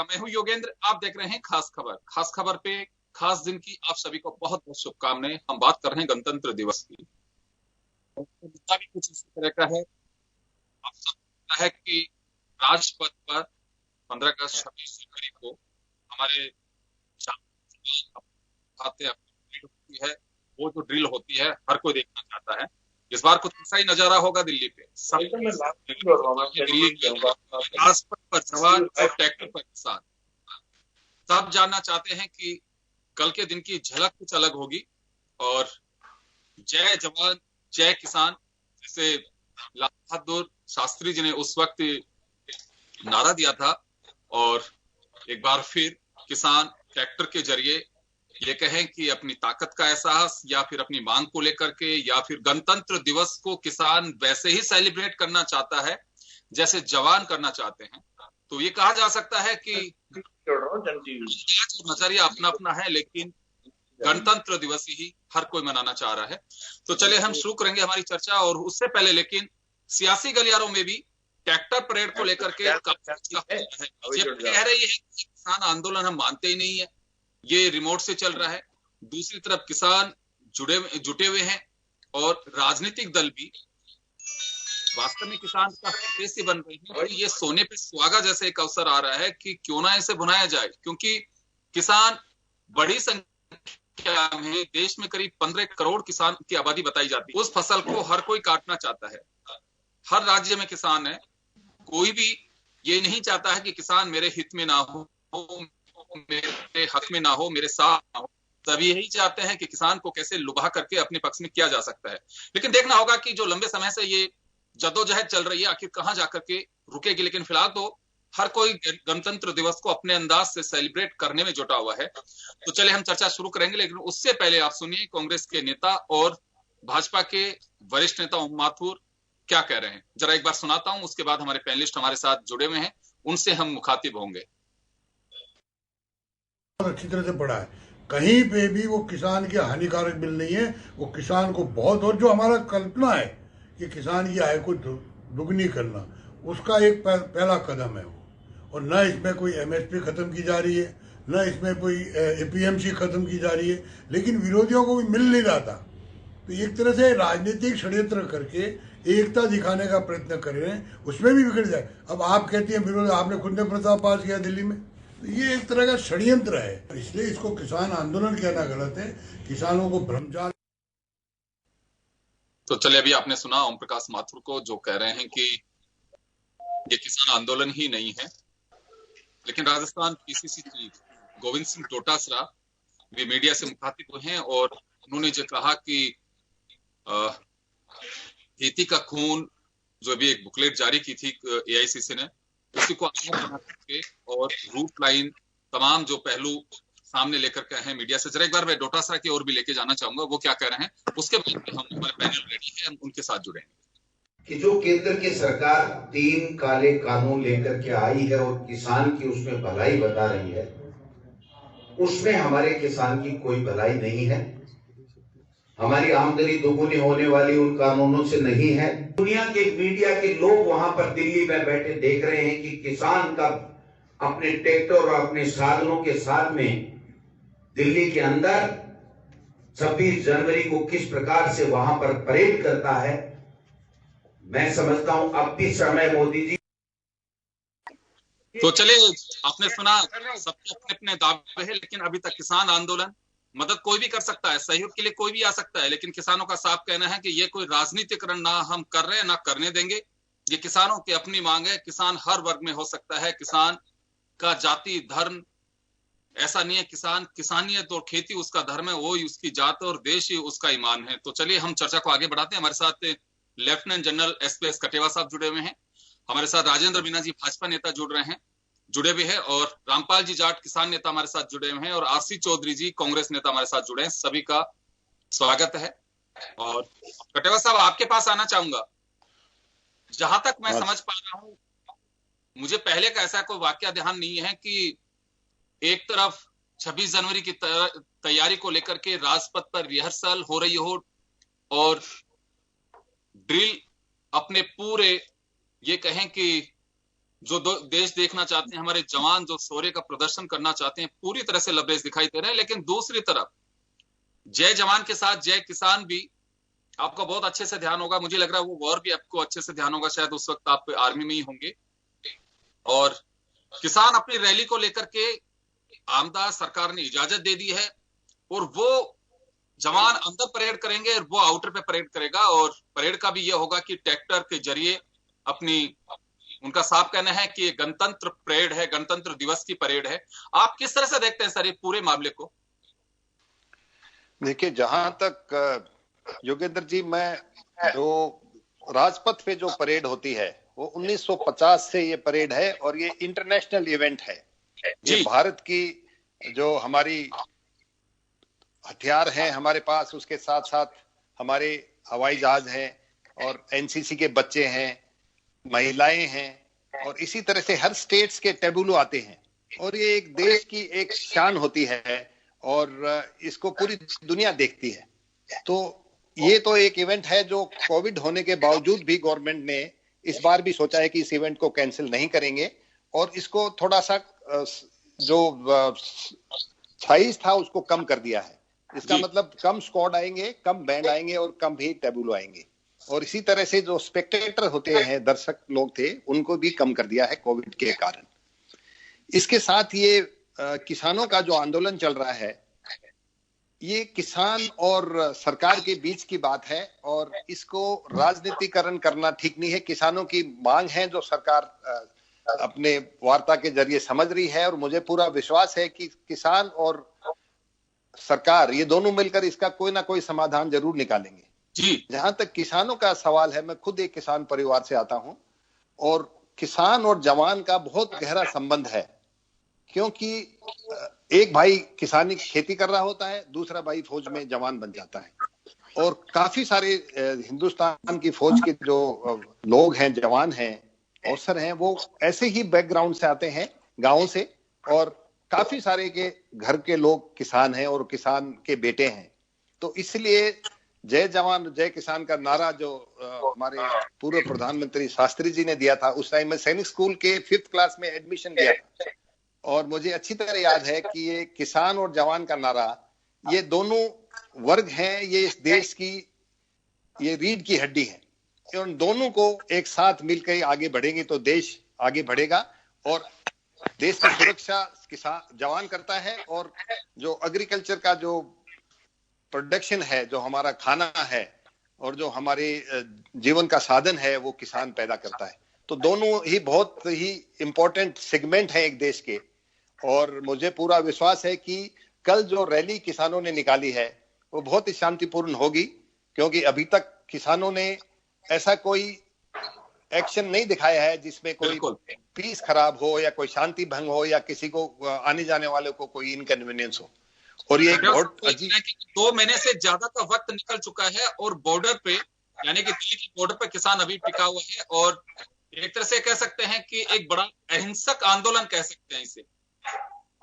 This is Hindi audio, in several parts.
मैं हूं योगेंद्र, आप देख रहे हैं खास खबर। खास खबर पे खास दिन की आप सभी को बहुत बहुत शुभकामनाएं। हम बात कर रहे हैं गणतंत्र दिवस की। मुद्दा भी कुछ इसी तरह का है। आप सब पता है कि राजपथ पर 15 अगस्त 26 जनवरी को हमारे जवान खाते अपनी ड्रिल होती है। वो जो ड्रिल होती है हर कोई देखना चाहता है। इस बार कुछ ऐसा ही नजारा होगा दिल्ली पे। दिल्ली के राजपथ पर जवान और ट्रैक्टर पर किसान सब जानना चाहते हैं कि कल के दिन की झलक कुछ अलग होगी। और जय जवान जय किसान जैसे लाल बहादुर शास्त्री जी ने उस वक्त नारा दिया था, और एक बार फिर किसान ट्रैक्टर के जरिए ये कहें कि अपनी ताकत का एहसास या फिर अपनी मांग को लेकर के या फिर गणतंत्र दिवस को किसान वैसे ही सेलिब्रेट करना चाहता है जैसे जवान करना चाहते हैं। तो ये कहा जा सकता है कि नजरिया अपना अपना है, लेकिन गणतंत्र दिवस ही हर कोई मनाना चाह रहा है। तो चलिए हम शुरू करेंगे हमारी चर्चा। और उससे पहले लेकिन सियासी गलियारों में भी ट्रैक्टर परेड को लेकर के कह रही है कि किसान आंदोलन हम मानते ही नहीं है, ये रिमोट से चल रहा है। दूसरी तरफ किसान जुटे हुए हैं और राजनीतिक दल भी वास्तव में किसान का हिस्सा बन रहे हैं। और ये सोने पे सुहागा जैसे एक अवसर आ रहा है कि क्यों ना इसे भुनाया जाए, क्योंकि किसान बड़ी संख्या में, देश में करीब 15 करोड़ किसान की आबादी बताई जाती है। उस फसल को हर कोई काटना चाहता है। हर राज्य में किसान है। कोई भी ये नहीं चाहता है कि किसान मेरे हित में ना हो, मेरे हक में ना हो, मेरे साथ ना हो। सभी यही चाहते हैं कि किसान को कैसे लुभा करके अपने पक्ष में किया जा सकता है। लेकिन देखना होगा कि जो लंबे समय से ये जद्दोजहद चल रही है आखिर कहां जाकर के रुकेगी। लेकिन फिलहाल तो हर कोई गणतंत्र दिवस को अपने अंदाज से सेलिब्रेट करने में जुटा हुआ है। तो चले हम चर्चा शुरू करेंगे, लेकिन उससे पहले आप सुनिए कांग्रेस के नेता और भाजपा के वरिष्ठ नेता ओम माथुर क्या कह रहे हैं। जरा एक बार सुनाता हूं, उसके बाद हमारे पैनलिस्ट हमारे साथ जुड़े हुए हैं, उनसे हम मुखातिब होंगे। अच्छी तरह से पढ़ा है, कहीं पे भी वो किसान की हानिकारक बिल नहीं है। वो किसान को बहुत, और जो हमारा कल्पना है कि किसान की आय को दुगनी करना, उसका एक पहला कदम है वो। और न इसमें कोई एमएसपी खत्म की जा रही है, न इसमें कोई एपीएमसी खत्म की जा रही है, लेकिन विरोधियों को भी मिल नहीं रहा था। तो एक तरह से राजनीतिक षड्यंत्र करके एकता दिखाने का प्रयत्न कर रहे हैं, उसमें भी बिगड़ जाए। अब आप कहती हैं विरोध, आपने खुद ने प्रस्ताव पास किया दिल्ली में, तो ये एक तरह का षड्यंत्र है। इसलिए इसको किसान आंदोलन कहना गलत है, किसानों को भ्रमजाल। तो चलिए, अभी आपने सुना ओम प्रकाश माथुर को, जो कह रहे हैं कि ये किसान आंदोलन ही नहीं है। लेकिन राजस्थान पीसीसी चीफ गोविंद सिंह डोटासरा भी मीडिया से मुखातिब हुए हैं और उन्होंने जो कहा कि खेती का खून, जो भी एक बुकलेट जारी की थी एआईसीसी ने, उसी को आधार बना करके और रूट लाइन तमाम जो पहलू सामने लेकर के हैं मीडिया से। जरा एक बार मैं डोटासरा की ओर भी लेके जाना चाहूंगा, वो क्या कह रहे हैं, उसके बाद हम हमारे पैनल रेडी है, हम उनके साथ जुड़ेंगे। कि जो केंद्र की सरकार 3 काले कानून लेकर के आई है और किसान की उसमें भलाई बता रही है, उसमें हमारे किसान की कोई भलाई नहीं है। हमारी आमदनी दोगुनी होने वाली उन कानूनों से नहीं है। दुनिया के मीडिया के लोग वहां पर दिल्ली में बैठे देख रहे हैं कि किसान का अपने ट्रैक्टर और अपने साधनों के साथ में दिल्ली के अंदर 26 जनवरी को किस प्रकार से वहां पर परेड करता है। मैं समझता हूं अब भी समय मोदी जी। तो चलिए, आपने सुना, सबके अपने अपने दावे हैं, लेकिन अभी तक किसान आंदोलन, मदद कोई भी कर सकता है, सहयोग के लिए कोई भी आ सकता है, लेकिन किसानों का साफ कहना है कि ये कोई राजनीतिकरण ना हम कर रहे हैं ना करने देंगे। ये किसानों की अपनी मांग है। किसान हर वर्ग में हो सकता है। किसान का जाति धर्म ऐसा नहीं है। किसान किसानियत और खेती उसका धर्म है, वो ही उसकी जात और देश ही उसका ईमान है। तो चलिए हम चर्चा को आगे बढ़ाते हैं। हमारे साथ लेफ्टिनेंट जनरल एसपीएस कटेवा साहब जुड़े हुए हैं, हमारे साथ राजेंद्र मीना जी भाजपा नेता जुड़े हुए हैं, और रामपाल जी जाट किसान नेता हमारे साथ जुड़े हुए हैं, और आरसी चौधरी जी कांग्रेस नेता हमारे साथ जुड़े हैं। सभी का स्वागत है। और कटेवा साहब, आपके पास आना चाहूंगा। जहां तक मैं समझ पा रहा हूं, मुझे पहले का ऐसा कोई वाकया ध्यान नहीं है कि एक तरफ 26 जनवरी की तैयारी को लेकर के राजपथ पर रिहर्सल हो रही हो और ड्रिल अपने पूरे, ये कहें कि जो देश देखना चाहते हैं, हमारे जवान जो शौर्य का प्रदर्शन करना चाहते हैं, पूरी तरह से लबरेज दिखाई दे रहे हैं। लेकिन दूसरी तरफ जय जवान के साथ जय किसान भी आपका बहुत अच्छे से ध्यान होगा, मुझे लग रहा है वो वॉर भी आपको अच्छे से ध्यान होगा, शायद उस वक्त आप आर्मी में ही होंगे। और किसान अपनी रैली को लेकर के आमदा सरकार ने इजाजत दे दी है, और वो जवान अंदर परेड करेंगे और वो आउटर पे परेड करेगा। और परेड का भी ये होगा कि ट्रैक्टर के जरिए अपनी, उनका साफ कहना है कि गणतंत्र परेड है, गणतंत्र दिवस की परेड है। आप किस तरह से देखते हैं सर ये पूरे मामले को? देखिए, जहां तक योगेंद्र जी, मैं जो राजपथ पे जो परेड होती है वो 1950 से ये परेड है, और ये इंटरनेशनल इवेंट है। ये भारत की जो हमारी हथियार हैं हमारे पास, उसके साथ साथ हमारे हवाई जहाज हैं, और एनसीसी के बच्चे हैं, महिलाएं हैं, और इसी तरह से हर स्टेट्स के टेबुलो आते हैं, और ये एक देश की एक शान होती है, और इसको पूरी दुनिया देखती है। तो ये तो एक इवेंट है जो कोविड होने के बावजूद भी गवर्नमेंट ने इस बार भी सोचा है कि इस इवेंट को कैंसिल नहीं करेंगे, और इसको थोड़ा सा जो साइज था उसको कम कर दिया है। इसका मतलब कम स्क्वाड आएंगे, कम बैंड आएंगे, और कम भी टेबुलो आएंगे। और इसी तरह से जो स्पेक्टेटर होते हैं, दर्शक लोग थे, उनको भी कम कर दिया है कोविड के कारण। इसके साथ ये किसानों का जो आंदोलन चल रहा है, ये किसान और सरकार के बीच की बात है, और इसको राजनीतिकरण करना ठीक नहीं है। किसानों की मांग है जो सरकार अपने वार्ता के जरिए समझ रही है, और मुझे पूरा विश्वास है कि किसान और सरकार ये दोनों मिलकर इसका कोई ना कोई समाधान जरूर निकालेंगे जी। जहां तक किसानों का सवाल है, मैं खुद एक किसान परिवार से आता हूं, और किसान और जवान का बहुत गहरा संबंध है, क्योंकि एक भाई किसानी खेती कर रहा होता है, दूसरा भाई फौज में जवान बन जाता है। और काफी सारे हिंदुस्तान की फौज के जो लोग हैं, जवान हैं, अफसर हैं, वो ऐसे ही बैकग्राउंड से आते हैं, गांवों से, और काफी सारे के घर के लोग किसान हैं और किसान के बेटे हैं। तो इसलिए जय जवान जय किसान का नारा जो हमारे पूर्व प्रधानमंत्री शास्त्री जी ने दिया था, उस टाइम में सैनिक स्कूल के 5th क्लास में एडमिशन लिया था, और मुझे अच्छी तरह याद है कि ये किसान और जवान का नारा, ये दोनों वर्ग हैं, ये इस देश की ये रीढ़ की हड्डी है। उन दोनों को एक साथ मिलकर आगे बढ़ेंगे तो देश आगे बढ़ेगा, और देश की सुरक्षा किसान जवान करता है, और जो एग्रीकल्चर का जो प्रोडक्शन है, जो हमारा खाना है और जो हमारे जीवन का साधन है, वो किसान पैदा करता है। तो दोनों ही बहुत ही इंपॉर्टेंट सेगमेंट है एक देश के। और मुझे पूरा विश्वास है कि कल जो रैली किसानों ने निकाली है वो बहुत ही शांतिपूर्ण होगी, क्योंकि अभी तक किसानों ने ऐसा कोई एक्शन नहीं दिखाया है जिसमें कोई पीस खराब हो या कोई शांति भंग हो या किसी को आने जाने वाले को कोई इनकन्वीनियंस हो। और ये बहुत 2 महीने से ज्यादा का वक्त निकल चुका है, और बॉर्डर पे, यानी कि दिल्ली की बॉर्डर पे किसान अभी टिका हुआ है, और एक तरह से कह सकते हैं कि एक बड़ा अहिंसक आंदोलन कह सकते हैं इसे।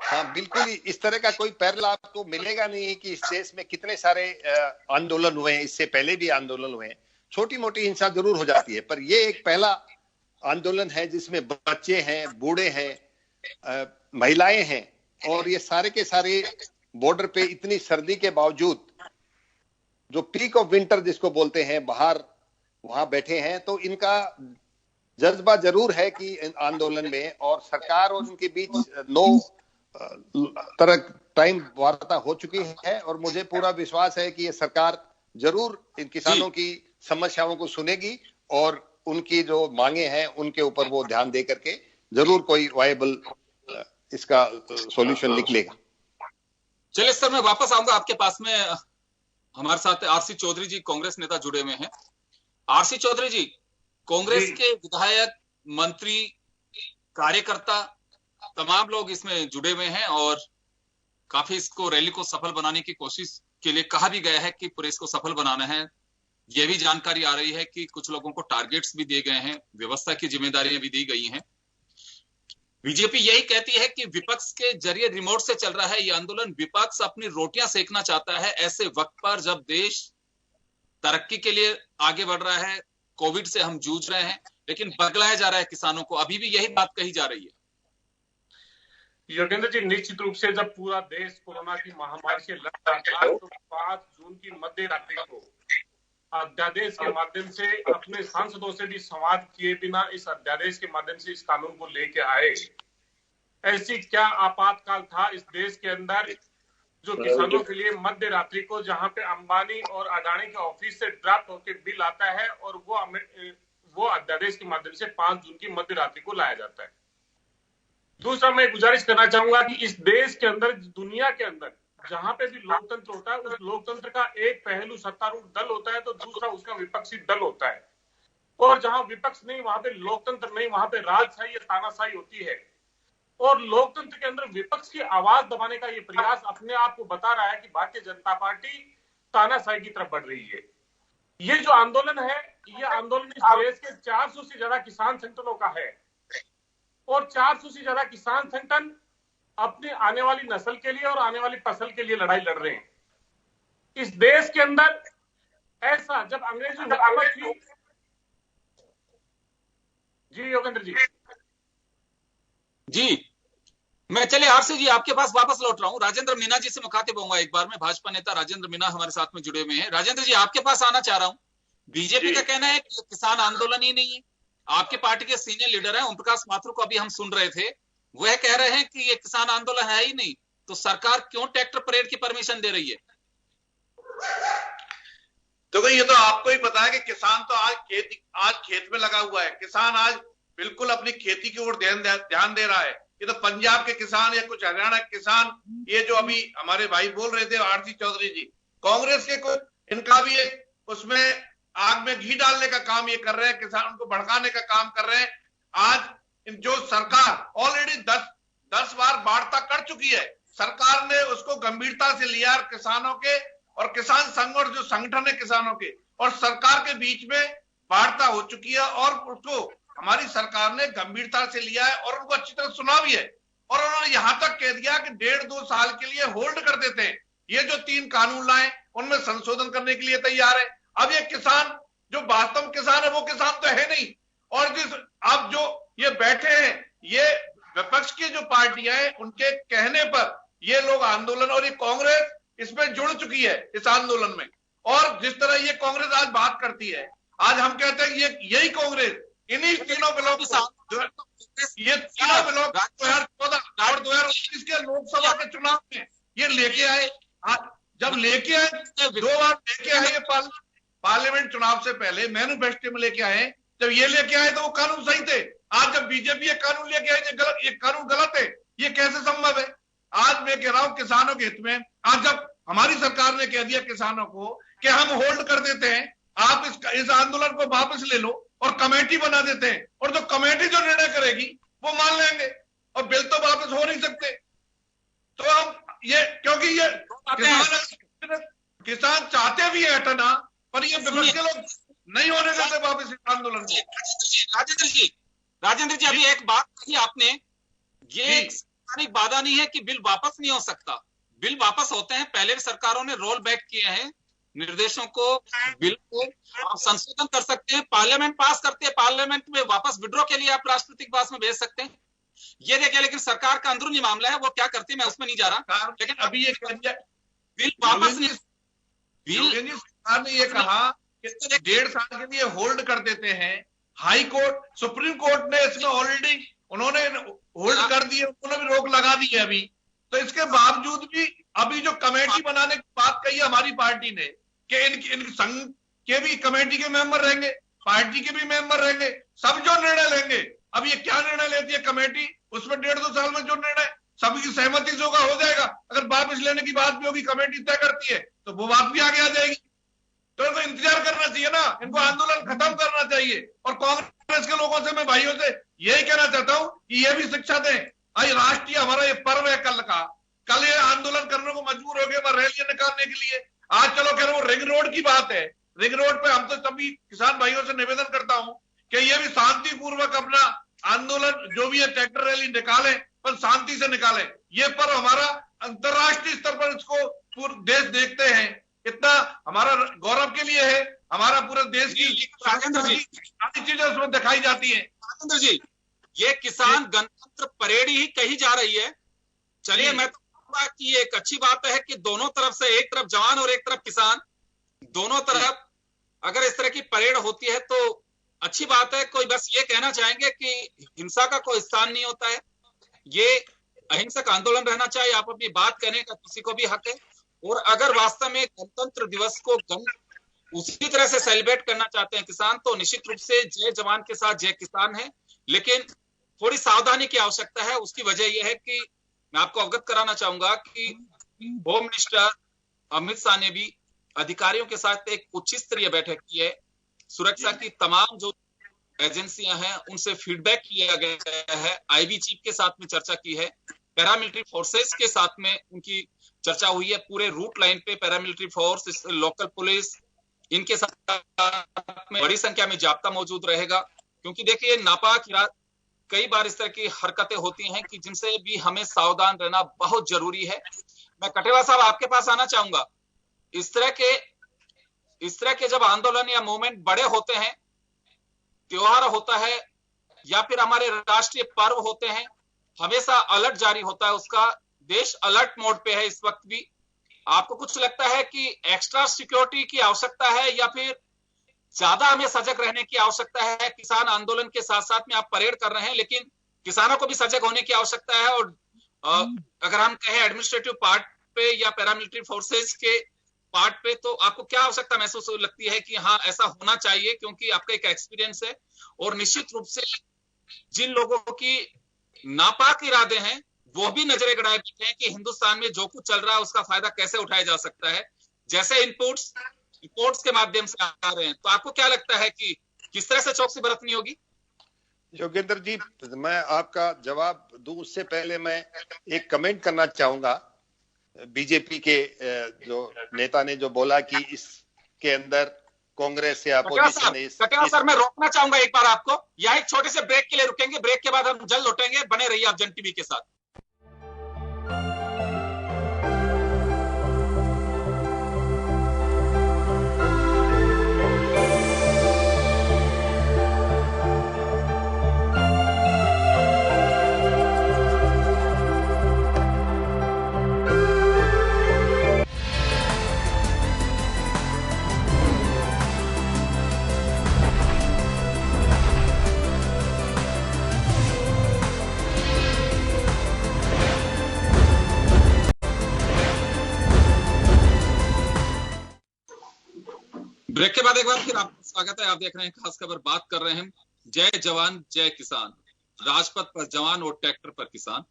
हाँ, बिल्कुल। इस तरह का कोई पैरेलल आपको मिलेगा नहीं कि इस देश में कितने सारे आंदोलन हुए हैं, इससे पहले भी आंदोलन हुए हैं। छोटी मोटी हिंसा जरूर हो जाती है, पर ये एक पहला आंदोलन है जिसमें बच्चे हैं, बूढ़े हैं, महिलाएं हैं, और ये सारे के सारे बॉर्डर पे इतनी सर्दी के बावजूद, जो पीक ऑफ विंटर जिसको बोलते हैं, बाहर वहां बैठे हैं। तो इनका जज्बा जरूर है कि आंदोलन में, और सरकार और उनके बीच 9 तरह टाइम वार्ता हो चुकी है, और मुझे पूरा विश्वास है कि ये सरकार जरूर इन किसानों की समस्याओं को सुनेगी, और उनकी जो मांगे हैं उनके ऊपर वो ध्यान दे करके जरूर कोई वायबल इसका सॉल्यूशन निकलेगा। चलिए सर, मैं वापस आऊंगा आपके पास में। हमारे साथ आरसी चौधरी जी, कांग्रेस नेता, जुड़े हुए हैं। आरसी चौधरी जी, कांग्रेस के विधायक, मंत्री, कार्यकर्ता, तमाम लोग इसमें जुड़े हुए हैं, और काफी इसको रैली को सफल बनाने की कोशिश के लिए कहा भी गया है कि पूरे इसको सफल बनाना है। यह भी जानकारी आ रही है कि कुछ लोगों को टारगेट्स भी दिए गए हैं, व्यवस्था की जिम्मेदारियां भी दी गई हैं। बीजेपी यही कहती है कि विपक्ष के जरिए रिमोट से चल रहा है ये आंदोलन, विपक्ष अपनी रोटियां सेकना चाहता है ऐसे वक्त पर जब देश तरक्की के लिए आगे बढ़ रहा है, कोविड से हम जूझ रहे हैं, लेकिन बगलाया जा रहा है किसानों को, अभी भी यही बात कही जा रही है। योगेंद्र जी, निश्चित रूप से जब पूरा देश कोरोना की महामारी से लड़ रहा था तो 5 जून की मध्य रात्रि को अध्यादेश के माध्यम से अपने सांसदों से भी संवाद किए बिना इस अध्यादेश के माध्यम से इस कानून को लेके आए। ऐसी क्या आपातकाल था इस देश के अंदर जो किसानों के लिए मध्य रात्रि को, जहां पे अंबानी और अडानी के ऑफिस से ड्राफ्ट होकर बिल आता है और वो अध्यादेश के माध्यम से 5 जून की मध्य रात्रि को लाया जाता है। दूसरा, मैं गुजारिश करना चाहूंगा कि इस देश के अंदर, दुनिया के अंदर जहां पे भी लोकतंत्र होता है, उस लोकतंत्र का एक पहलू सत्तारूढ़ दल होता है तो दूसरा उसका विपक्षी दल होता है। और जहां विपक्ष नहीं वहां पे लोकतंत्र नहीं, वहां पे राजशाही या तानाशाही होती है। और लोकतंत्र के अंदर विपक्ष की आवाज दबाने का ये प्रयास अपने आप को बता रहा है कि भारतीय जनता पार्टी तानाशाही की तरफ बढ़ रही है। ये जो आंदोलन है, ये आंदोलन इस देश के 400 से ज्यादा किसान संगठनों का है और 400 से ज्यादा किसान संगठन अपनी आने वाली नस्ल के लिए और आने वाली फसल के लिए लड़ाई लड़ रहे हैं। इस देश के अंदर ऐसा जब अंग्रेजी हुकूमत थी, जी योगेंद्र जी, मैं चले आपसे जी आपके पास वापस लौट रहा हूं। राजेंद्र मीना जी से मुखातिब होऊंगा एक बार में। भाजपा नेता राजेंद्र मीना हमारे साथ में जुड़े हुए हैं। राजेंद्र जी, आपके पास आना चाह रहा हूं। बीजेपी का कहना है कि किसान आंदोलन ही नहीं है। आपके पार्टी के सीनियर लीडर हैं ओम प्रकाश माथुर को अभी हम सुन रहे थे, वह कह रहे हैं कि ये किसान आंदोलन है ही नहीं, तो सरकार क्यों ट्रैक्टर परेड की परमिशन दे रही है? तो ये तो आपको ही पता है कि किसान तो आज खेत में लगा हुआ है। किसान आज बिल्कुल अपनी खेती की ओर ध्यान दे रहा है। ये तो पंजाब के किसान या कुछ हरियाणा के किसान, ये जो अभी हमारे भाई बोल रहे थे आरसी चौधरी जी, कांग्रेस के कुछ, इनका भी एक उसमें आग में घी डालने का काम ये कर रहे हैं, किसान उनको भड़काने का काम कर रहे हैं। आज जो सरकार ऑलरेडी 10 बार वार्ता कर चुकी है, सरकार ने उसको गंभीरता से लिया। किसानों के और किसान संघ और जो संगठन है किसानों के और सरकार के बीच में वार्ता हो चुकी है और उसको हमारी सरकार ने गंभीरता से लिया है और उनको अच्छी तरह सुना भी है। और उन्होंने यहां तक कह दिया कि 1.5-2 साल के लिए होल्ड कर देते हैं। ये जो 3 कानून लाए उनमें संशोधन करने के लिए तैयार है। अब ये किसान जो वास्तव किसान है वो किसान तो है नहीं। और अब जो ये बैठे हैं, ये विपक्ष की जो पार्टियां हैं उनके कहने पर ये लोग आंदोलन, और ये कांग्रेस इसमें जुड़ चुकी है इस आंदोलन में। और जिस तरह ये कांग्रेस आज बात करती है, आज हम कहते हैं यही कांग्रेस इन्हीं तीनों ब्लॉक, ये तीनों ब्लॉक 2014 और 2019 के लोकसभा के चुनाव में ये लेके आए। जब लेके आए 2 बार लेके आए, पार्लियामेंट चुनाव से पहले मैनिफेस्टो में लेके आए। जब ये लेके आए तो वो कानून सही थे। आज जब बीजेपी ये कानून लेके आए, ये कानून गलत है, ये कैसे संभव है? आज मैं कह रहा हूं किसानों के हित में, आज जब हमारी सरकार ने कह दिया किसानों को कि हम होल्ड कर देते हैं, आप इस आंदोलन को वापस ले लो और कमेटी बना देते हैं, और जो कमेटी जो निर्णय करेगी वो मान लेंगे, और बिल तो वापस हो नहीं सकते। तो हम ये, क्योंकि ये किसान चाहते भी है हटना, पर ये विपक्ष के लोग नहीं होने देते वापस आंदोलन को। राजेंद्र जी अभी एक बात कही आपने, ये एक संवैधानिक बाधा नहीं है कि बिल वापस नहीं हो सकता। बिल वापस होते हैं। पहले भी सरकारों ने रोल बैक किए हैं निर्देशों को, बिल को आप संशोधन कर सकते हैं, पार्लियामेंट पास करते हैं, पार्लियामेंट में वापस विड्रॉ के लिए आप राष्ट्रपति के पास में भेज सकते हैं। ये देखिए, लेकिन सरकार का अंदरूनी मामला है, वो क्या करती है मैं उसमें नहीं जा रहा, लेकिन अभी ये बिल वापस नहीं। सरकार ने ये कहा कि 1.5 साल के लिए होल्ड कर देते हैं। हाई कोर्ट, सुप्रीम कोर्ट ने इसमें ऑलरेडी उन्होंने होल्ड कर दिए, उन्होंने भी रोक लगा दी है अभी। तो इसके बावजूद भी अभी जो कमेटी बनाने की बात कही हमारी पार्टी ने कि इन संघ के भी कमेटी के मेंबर रहेंगे, पार्टी के भी मेंबर रहेंगे, सब जो निर्णय लेंगे। अब ये क्या निर्णय लेती है कमेटी, उसमें 1.5-2 साल में जो निर्णय सभी की सहमति से होगा हो जाएगा। अगर वापस लेने की बात भी होगी, कमेटी तय करती है, तो वो बात भी आगे आ जाएगी। तो इनको इंतजार करना चाहिए ना, इनको आंदोलन खत्म करना चाहिए। और कांग्रेस के लोगों से मैं भाइयों से यही कहना चाहता हूं कि ये भी शिक्षा दें। आज राष्ट्रीय हमारा ये पर्व है कल ये आंदोलन करने को मजबूर हो गए रैलियां निकालने के लिए। आज चलो कह रहा हूं रिंग रोड की बात है, रिंग रोड पे हम तो सभी किसान भाइयों से निवेदन करता हूं कि ये भी शांतिपूर्वक अपना आंदोलन जो भी है ट्रैक्टर रैली निकालें, पर शांति से निकालें। ये पर्व हमारा अंतरराष्ट्रीय स्तर पर इसको पूरे देश देखते हैं, इतना हमारा गौरव के लिए है। हमारा पूरे देश की राजेंद्र जी सारी चीजें उसमें दिखाई जाती हैं। राजेंद्र जी, ये किसान गणतंत्र परेड ही कही जा रही है। चलिए, मैं तो कहूंगा कि ये एक अच्छी बात है कि दोनों तरफ से, एक तरफ जवान और एक तरफ किसान, दोनों तरफ अगर इस तरह की परेड होती है तो अच्छी बात है। कोई बस ये कहना चाहेंगे कि हिंसा का कोई स्थान नहीं होता है, ये अहिंसक आंदोलन रहना चाहिए। आप अपनी बात कहने का किसी को भी हक है। और अगर वास्तव में गणतंत्र दिवस को उसी तरह से सेलिब्रेट करना चाहते हैं किसान, तो निश्चित रूप से जय जवान के साथ जय किसान है। लेकिन थोड़ी सावधानी की आवश्यकता है। उसकी वजह यह है कि मैं आपको अवगत कराना चाहूंगा कि होम मिनिस्टर अमित शाह ने भी अधिकारियों के साथ एक उच्च स्तरीय बैठक की है। सुरक्षा की तमाम जो एजेंसियां हैं उनसे फीडबैक किया गया है। आईबी चीफ के साथ में चर्चा की है, पैरामिलिट्री फोर्सेस के साथ में उनकी चर्चा हुई है। पूरे रूट लाइन पे पैरामिलिट्री फोर्स, लोकल पुलिस, इनके साथ में बड़ी संख्या में जाब्ता मौजूद रहेगा। क्योंकि देखिए, नापाक कई बार इस तरह की हरकतें होती हैं कि जिनसे भी हमें सावधान रहना बहुत जरूरी है। मैं कटेवा साहब आपके पास आना चाहूंगा। इस तरह के जब आंदोलन या मूवमेंट बड़े होते हैं, त्योहार होता है या फिर हमारे राष्ट्रीय पर्व होते हैं, हमेशा अलर्ट जारी होता है। उसका देश अलर्ट मोड पे है इस वक्त भी। आपको कुछ लगता है कि एक्स्ट्रा सिक्योरिटी की आवश्यकता है या फिर ज्यादा हमें सजग रहने की आवश्यकता है? किसान आंदोलन के साथ साथ में आप परेड कर रहे हैं, लेकिन किसानों को भी सजग होने की आवश्यकता है। और अगर हम कहें एडमिनिस्ट्रेटिव पार्ट पे या पैरामिलिट्री फोर्सेस के पार्ट पे, तो आपको क्या आवश्यकता महसूस लगती है कि हाँ ऐसा होना चाहिए? क्योंकि आपका एक एक्सपीरियंस है और निश्चित रूप से जिन लोगों की नापाक इरादे हैं वो भी नजरें गड़ाए बैठे हैं कि हिंदुस्तान में जो कुछ चल रहा है उसका फायदा कैसे उठाया जा सकता है। जैसे रिपोर्ट्स के माध्यम से आ रहे हैं, तो आपको क्या लगता है कि किस तरह से चौकसी बरतनी होगी? योगेंद्र जी, मैं आपका जवाब दूं उससे पहले मैं एक कमेंट करना चाहूंगा। बीजेपी के जो नेता ने जो बोला कि इसके अंदर कांग्रेस या अपोजिशन है। कटेवा सर, मैं रोकना चाहूंगा एक बार आपको। यह एक छोटे से ब्रेक के लिए रुकेंगे, ब्रेक के बाद हम जल्द लौटेंगे। बने रहिए आप जन टीवी के साथ। ब्रेक के बाद एक बार फिर आपका स्वागत है। आप देख रहे हैं खास खबर, बात कर रहे हैं जय जवान जय किसान, राजपथ पर जवान और ट्रैक्टर पर किसान।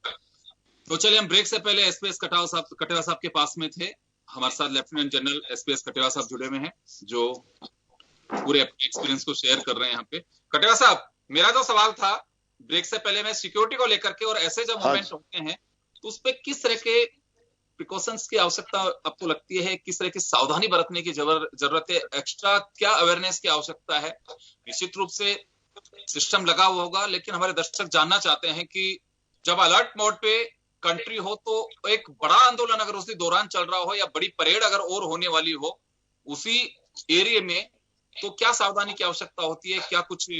तो चलिए, हम ब्रेक से पहले एसपीएस कटेवा साहब के पास में थे। हमारे साथ लेफ्टिनेंट जनरल एसपीएस कटेवा साहब जुड़े हुए हैं जो पूरे अपने एक्सपीरियंस को शेयर कर रहे हैं यहाँ पे। कटेवा साहब, मेरा जो सवाल था ब्रेक से पहले, मैं सिक्योरिटी को लेकर के, और ऐसे जब मूवमेंट होते हैं तो उस पर किस तरह के प्रिकॉशंस की आवश्यकता आपको लगती है? किस तरह की सावधानी बरतने की जरूरत है? एक्स्ट्रा क्या अवेयरनेस की आवश्यकता है? निश्चित रूप से सिस्टम लगा हुआ होगा, लेकिन हमारे दर्शक जानना चाहते हैं कि जब अलर्ट मोड पे कंट्री हो तो एक बड़ा आंदोलन अगर उसी दौरान चल रहा हो या बड़ी परेड अगर और होने वाली हो उसी एरिया में, तो क्या सावधानी की आवश्यकता होती है? क्या कुछ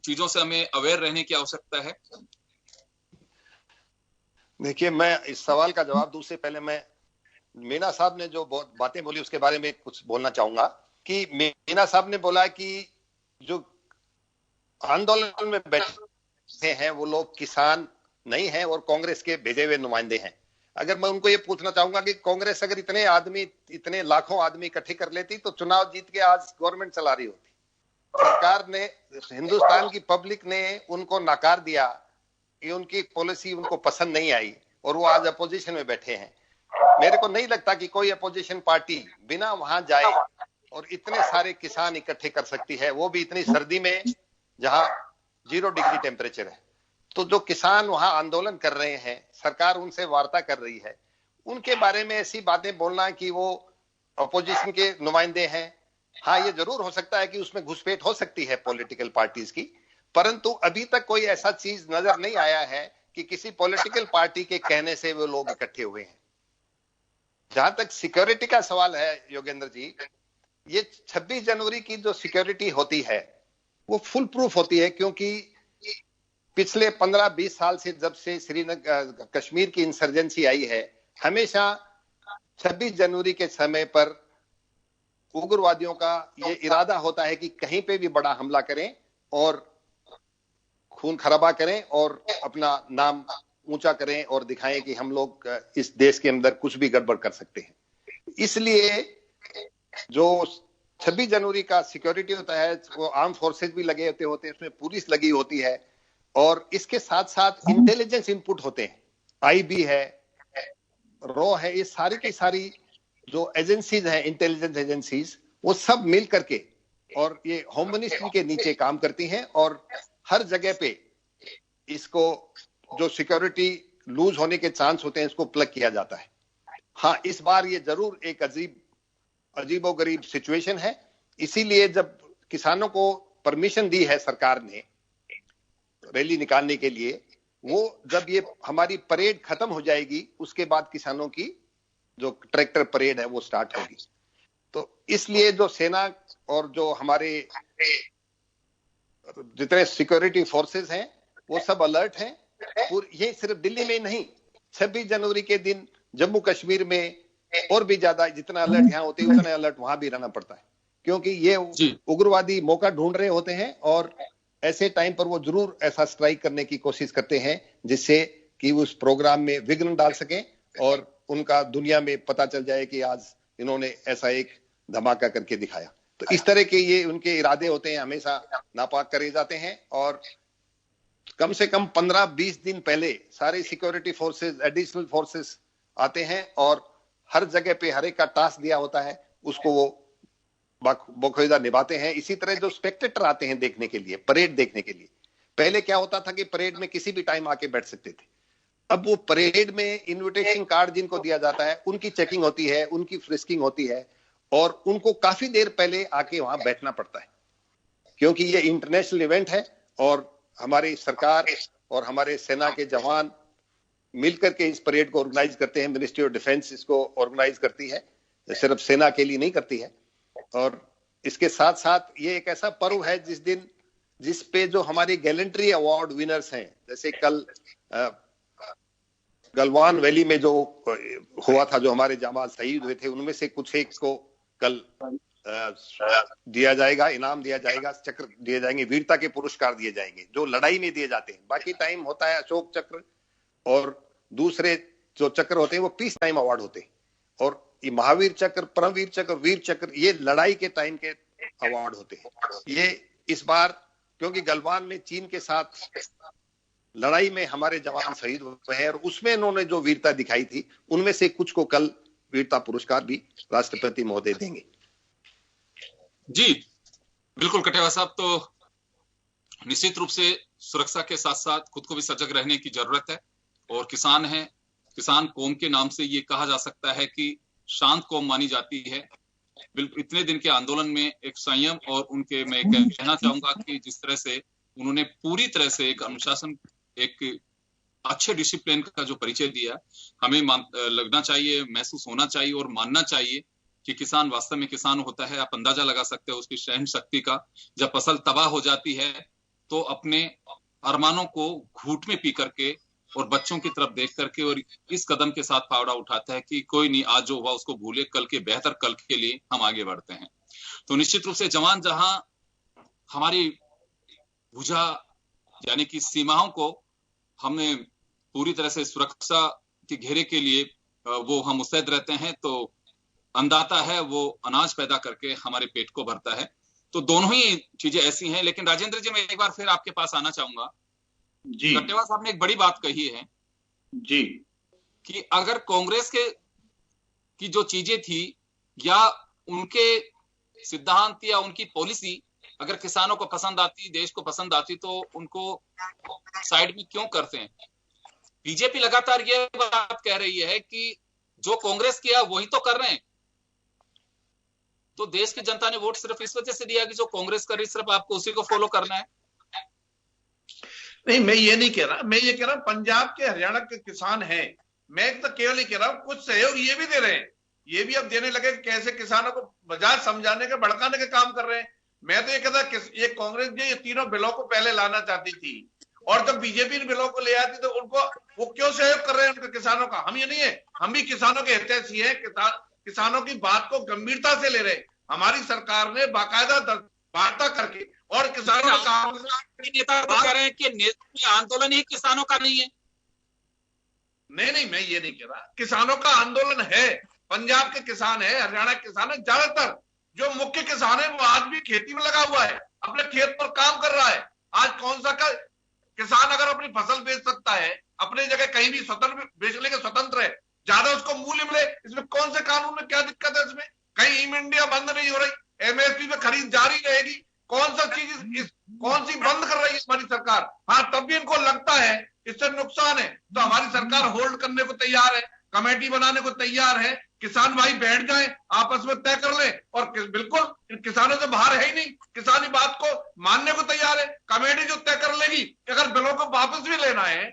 चीजों से हमें अवेयर रहने की आवश्यकता है? देखिए, मैं इस सवाल का जवाब दूं से पहले मैं मीना साहब ने जो बातें बोली उसके बारे में कुछ बोलना चाहूंगा। कि मीना साहब ने बोला कि जो आंदोलन में बैठे हैं वो लोग किसान नहीं हैं और कांग्रेस के भेजे हुए नुमाइंदे हैं। अगर मैं उनको ये पूछना चाहूंगा कि कांग्रेस अगर इतने लाखों आदमी इकट्ठे कर लेती तो चुनाव जीत के आज गवर्नमेंट चला रही होती। सरकार ने, हिंदुस्तान की पब्लिक ने उनको नकार दिया, ये उनकी पॉलिसी उनको पसंद नहीं आई और वो आज अपोजिशन में बैठे हैं। मेरे को नहीं लगता कि कोई अपोजिशन पार्टी बिना वहां जाए और इतने सारे किसान इकट्ठे कर सकती है, वो भी इतनी सर्दी में जहां 0 डिग्री टेम्परेचर है। तो जो किसान वहां आंदोलन कर रहे हैं, सरकार उनसे वार्ता कर रही है, उनके बारे में ऐसी बातें बोलना कि वो अपोजिशन के नुमाइंदे हैं, हाँ ये जरूर हो सकता है कि उसमें घुसपैठ हो सकती है पॉलिटिकल पार्टीज की, परंतु अभी तक कोई ऐसा चीज नजर नहीं आया है कि किसी पॉलिटिकल पार्टी के कहने से वो लोग इकट्ठे हुए हैं। जहां तक सिक्योरिटी का सवाल है योगेंद्र जी, ये 26 जनवरी की जो सिक्योरिटी होती है वो फुल प्रूफ होती है, क्योंकि पिछले 15-20 साल से जब से श्रीनगर कश्मीर की इंसर्जेंसी आई है, हमेशा 26 जनवरी के समय पर उग्रवादियों का ये इरादा होता है कि कहीं पे भी बड़ा हमला करें और खून खराबा करें और अपना नाम ऊंचा करें और दिखाएं कि हम लोग इस देश के अंदर कुछ भी गड़बड़ कर सकते हैं। इसलिए जो 26 जनवरी का सिक्योरिटी होता है वो आर्म फोर्सेस भी लगे होते हैं, उसमें पुलिस लगी होती है और इसके साथ साथ इंटेलिजेंस इनपुट होते हैं, आईबी है, रॉ है, ये सारी की सारी जो एजेंसीज हैं, इंटेलिजेंस एजेंसीज, वो सब मिल करके और ये होम मिनिस्ट्री के नीचे काम करती हैं और हर जगह पे इसको जो सिक्योरिटी लूज होने के चांस होते हैं इसको प्लग किया जाता है। हाँ, इस बार ये जरूर एक अजीबोगरीब सिचुएशन है, इसीलिए जब किसानों को परमिशन दी है सरकार ने रैली निकालने के लिए, वो जब ये हमारी परेड खत्म हो जाएगी उसके बाद किसानों की जो ट्रैक्टर परेड है वो स्टार्ट होगी। तो इसलिए जो सेना और जो हमारे जितने सिक्योरिटी फोर्सेस हैं वो सब अलर्ट हैं। और ये सिर्फ दिल्ली में ही नहीं, 26 जनवरी के दिन जम्मू कश्मीर में और भी ज्यादा जितना अलर्ट यहाँ होते हैं उतना अलर्ट वहां भी रहना पड़ता है, क्योंकि ये उग्रवादी मौका ढूंढ रहे होते हैं और ऐसे टाइम पर वो जरूर ऐसा स्ट्राइक करने की कोशिश करते हैं जिससे कि उस प्रोग्राम में विघ्न डाल सकें और उनका दुनिया में पता चल जाए कि आज इन्होंने ऐसा एक धमाका करके दिखाया। तो इस तरह के ये उनके इरादे होते हैं, हमेशा नापाक करे जाते हैं और कम से कम 15-20 दिन पहले सारे सिक्योरिटी फोर्सेस, एडिशनल फोर्सेस आते हैं और हर जगह पे हर एक का टास्क दिया होता है, उसको वो बखूबी निभाते हैं। इसी तरह जो स्पेक्टेटर आते हैं देखने के लिए, परेड देखने के लिए, पहले क्या होता था कि परेड में किसी भी टाइम आके बैठ सकते थे, अब वो परेड में इन्विटेशन कार्ड जिनको दिया जाता है उनकी चेकिंग होती है, उनकी फ्रिस्किंग होती है और उनको काफी देर पहले आके वहां बैठना पड़ता है, क्योंकि ये इंटरनेशनल इवेंट है और हमारी सरकार और हमारे सेना के जवान मिलकर के इस परेड को ऑर्गेनाइज करते हैं। मिनिस्ट्री ऑफ डिफेंस इसको ऑर्गेनाइज करती है, सिर्फ सेना के लिए नहीं करती है। और इसके साथ साथ ये एक ऐसा पर्व है जिस पे जो हमारे गैलेंट्री अवार्ड विनर्स हैं, जैसे कल गलवान वैली में जो हुआ था, जो हमारे जाबाज शहीद हुए थे, उनमें से कुछ एक को कल दिया जाएगा, इनाम दिया जाएगा, चक्र दिए जाएंगे, वीरता के पुरस्कार दिए जाएंगे जो लड़ाई में दिए जाते हैं। बाकी टाइम होता है अशोक चक्र और दूसरे जो चक्र होते हैं वो पीस टाइम अवार्ड होते हैं, और ये महावीर चक्र, परमवीर चक्र, वीर चक्र ये लड़ाई के टाइम के अवार्ड होते हैं। ये इस बार क्योंकि गलवान में चीन के साथ लड़ाई में हमारे जवान शहीद हुए हैं और उसमें इन्होंने जो वीरता दिखाई थी, उनमें से कुछ को कल वीरता पुरस्कार भी राष्ट्रपति महोदय देंगे। जी बिल्कुल कटेवा साहब, तो निश्चित रूप से सुरक्षा के साथ साथ खुद को भी सजग रहने की जरूरत है। और किसान है, किसान कौम के नाम से ये कहा जा सकता है कि शांत कौम मानी जाती है। बिल्कुल इतने दिन के आंदोलन में एक संयम और उनके, मैं कहना चाहूंगा कि जिस तरह से उन्होंने पूरी तरह से एक अनुशासन, एक अच्छे डिसिप्लिन का जो परिचय दिया, हमें लगना चाहिए, महसूस होना चाहिए और मानना चाहिए कि किसान वास्तव में किसान होता है। आप अंदाजा लगा सकते हो उसकी सहन शक्ति का। जब फसल तबाह हो जाती है तो अपने अरमानों को घूंट में पी करके और बच्चों की तरफ देख करके और इस कदम के साथ फावड़ा उठाता है कि कोई नहीं, आज जो हुआ उसको भूले, कल के बेहतर कल के लिए हम आगे बढ़ते हैं। तो निश्चित रूप से जवान जहां हमारी भुजा यानी कि सीमाओं को हमें पूरी तरह से सुरक्षा के घेरे के लिए वो हम मुस्तैद रहते हैं, तो अन्नदाता है वो अनाज पैदा करके हमारे पेट को भरता है। तो दोनों ही चीजें ऐसी हैं। लेकिन राजेंद्र जी, मैं एक बार फिर आपके पास आना चाहूंगा। जी, कटेवा साहब ने एक बड़ी बात कही है जी, कि अगर कांग्रेस की जो चीजें थी या उनके सिद्धांत या उनकी पॉलिसी अगर किसानों को पसंद आती, देश को पसंद आती, तो उनको साइड में क्यों करते हैं? बीजेपी लगातार ये बात कह रही है कि जो कांग्रेस किया वही तो कर रहे हैं। तो देश की जनता ने वोट सिर्फ इस वजह से दिया कि जो कांग्रेस कर रही सिर्फ आपको उसी को फॉलो करना है। नहीं, मैं ये नहीं कह रहा, मैं ये कह रहा हूं पंजाब के, हरियाणा के किसान हैं, मैं तो केवल ये कह रहा हूं कुछ सहयोग ये भी दे रहे हैं ये भी अब देने लगे कैसे किसानों को बजाय समझाने के भड़काने के काम कर रहे हैं। मैं तो ये कहता ये कांग्रेस जो ये तीनों बिलों को पहले लाना चाहती थी, और जब बीजेपी इन बिलों को ले आती तो उनको वो क्यों सहयोग कर रहे हैं उनके किसानों का? हम ये नहीं है, हम भी किसानों के हितैषी हैं, किसानों की बात को गंभीरता से ले रहे हैं। हमारी सरकार ने बाकायदा वार्ता करके और किसानों के नेता कह रहे हैं कि आंदोलन ही किसानों का नहीं है। नहीं, मैं ये नहीं कह रहा, किसानों का आंदोलन है, पंजाब के किसान है, हरियाणा के किसान है, ज्यादातर जो मुख्य किसान है वो आज भी खेती में लगा हुआ है, अपने खेत पर काम कर रहा है। आज कौन सा किसान अगर अपनी फसल बेच सकता है अपनी जगह कहीं भी स्वतंत्र बेचने के स्वतंत्र है, ज्यादा उसको मूल्य मिले, इसमें कौन से कानून में क्या दिक्कत है? इसमें कहीं इंडिया बंद नहीं हो रही, एमएसपी पे खरीद जारी रहेगी। कौन सा चीज कौन सी बंद कर रही है हमारी सरकार? हाँ, तब भी इनको लगता है इससे नुकसान है तो हमारी सरकार होल्ड करने को तैयार है, कमेटी बनाने को तैयार है, किसान भाई बैठ जाए, आपस में तय कर ले। और बिल्कुल किसानों से बाहर है ही नहीं, किसान इस बात को मानने को तैयार है। कमेटी जो तय कर लेगी कि अगर बिलों को वापस भी लेना है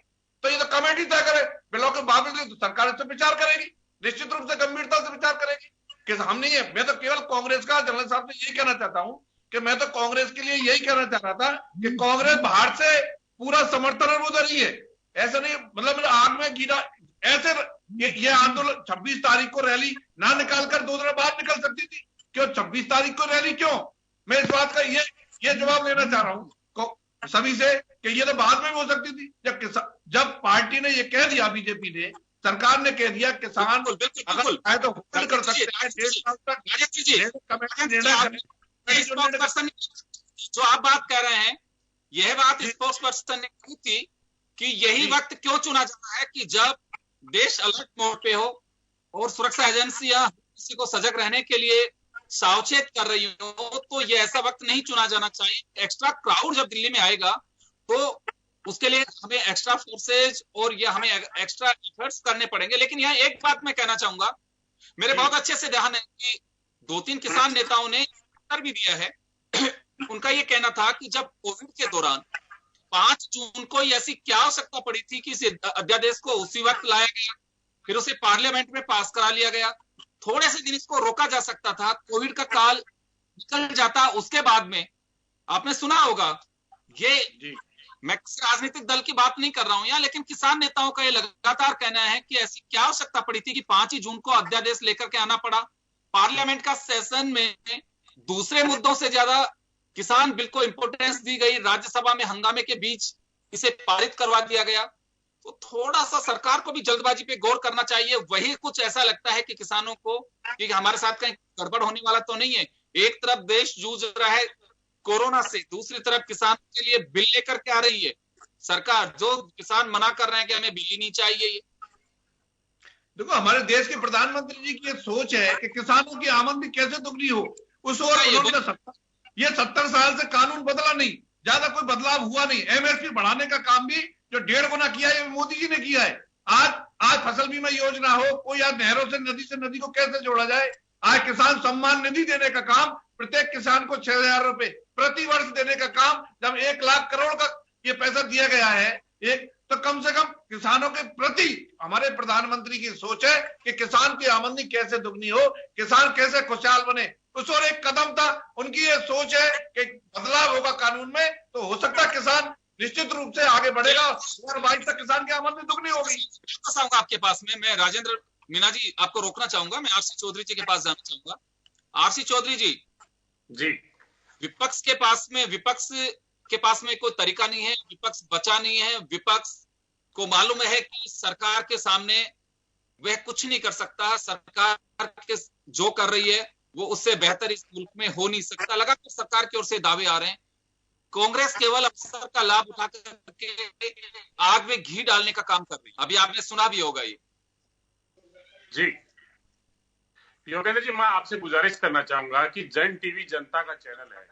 तो ये तो कमेटी तय करे, बिलों को वापस ले तो सरकार इस पर विचार करेगी, निश्चित रूप से गंभीरता से विचार करेगी। कि हम नहीं है, मैं तो केवल कांग्रेस का जनरल साहब से यही कहना चाहता हूं कि मैं तो कांग्रेस के लिए यही कहना चाह रहा था कि कांग्रेस बाहर से पूरा समर्थन और उधर ही है, ऐसा नहीं मतलब आग में गिरा ऐसे। ये आंदोलन 26 तारीख को रैली ना निकालकर 2 दिन बाद निकल सकती थी, क्यों 26 तारीख को रैली क्यों? मैं इस बात का ये जवाब लेना चाह रहा हूं सभी से कि ये तो बाद में भी हो सकती थी। जब पार्टी ने ये कह दिया, बीजेपी ने, सरकार ने कह दिया किसान अगर चाहे तो कर सकते हैं 1.5 साल तक। जो आप बात कह रहे हैं, यह बात स्पोक्स पर्सन ने कही थी कि यही वक्त क्यों चुना जाता है कि जब देश अलर्ट मोड पे हो और सुरक्षा एजेंसियां किसी को सजग रहने के लिए सावचेत कर रही हो, तो ये ऐसा वक्त नहीं चुना जाना चाहिए। एक्स्ट्रा क्राउड जब दिल्ली में आएगा तो उसके लिए हमें एक्स्ट्रा फोर्सेज और ये हमें एक्स्ट्रा एफर्ट्स करने पड़ेंगे। लेकिन यहाँ एक बात मैं कहना चाहूंगा, मेरे बहुत अच्छे से ध्यान है कि 2-3 किसान नेताओं ने उत्तर भी दिया है। उनका ये कहना था कि जब कोविड के दौरान 5 जून को ऐसी क्या आवश्यकता पड़ी थी कि इस अध्यादेश को उसी वक्त लाया गया, फिर उसे पार्लियामेंट में पास करा लिया गया। थोड़े से दिन इसको रोका जा सकता था, कोविड का काल निकल जाता। उसके बाद में आपने सुना होगा, ये मैं किसी राजनीतिक दल की बात नहीं कर रहा हूं यहाँ, लेकिन किसान नेताओं का ये लगातार कहना है कि ऐसी क्या आवश्यकता पड़ी थी कि 5 ही जून को अध्यादेश लेकर के आना पड़ा। पार्लियामेंट का सेशन में दूसरे मुद्दों से ज्यादा किसान बिल को इंपोर्टेंस दी गई, राज्यसभा में हंगामे के बीच इसे पारित करवा दिया गया। तो थोड़ा सा सरकार को भी जल्दबाजी पे गौर करना चाहिए। वही कुछ ऐसा लगता है कि किसानों को कि हमारे साथ कहीं गड़बड़ होने वाला तो नहीं है। एक तरफ देश जूझ रहा है कोरोना से, दूसरी तरफ किसान के लिए बिल लेकर के आ रही है सरकार, जो किसान मना कर रहे हैं कि हमें बिल ही नहीं चाहिए। देखो, हमारे देश के प्रधानमंत्री जी की सोच है कि किसानों की आमदनी कैसे दुगनी हो, उस और ये 70 साल से कानून बदला नहीं, ज्यादा कोई बदलाव हुआ नहीं। एमएसपी बढ़ाने का काम भी जो 1.5 गुना किया है मोदी जी ने किया है। आज फसल बीमा योजना हो, कोई आज नहरों से नदी को कैसे जोड़ा जाए, आज किसान सम्मान निधि देने का काम, प्रत्येक किसान को 6,000 रुपए प्रति वर्ष देने का काम, जब 1 लाख करोड़ का ये पैसा दिया गया है तो कम से कम किसानों के प्रति हमारे प्रधानमंत्री की सोच है कि किसान की आमदनी कैसे दुगनी हो, किसान कैसे खुशहाल बने। उस और एक कदम था, उनकी ये सोच है कि बदलाव होगा कानून में तो हो सकता है किसान निश्चित रूप से आगे बढ़ेगा। 2022 तक किसान की आमदनी दुगनी होगी। आपके पास में मैं राजेंद्र मीना जी आपको रोकना चाहूंगा, मैं आरसी चौधरी जी के पास जाना चाहूंगा। आरसी चौधरी जी, विपक्ष के पास में कोई तरीका नहीं है, विपक्ष बचा नहीं है। विपक्ष को मालूम है कि सरकार के सामने वह कुछ नहीं कर सकता, सरकार के जो कर रही है वो उससे बेहतर इस मुल्क में हो नहीं सकता। लगातार सरकार की ओर से दावे आ रहे हैं, कांग्रेस केवल अवसर का लाभ उठा करके आग में घी डालने का काम कर रही है। अभी आपने सुना भी होगा ये। जी योगेंद्र जी, मैं आपसे गुजारिश करना चाहूंगा कि जन टीवी जनता का चैनल है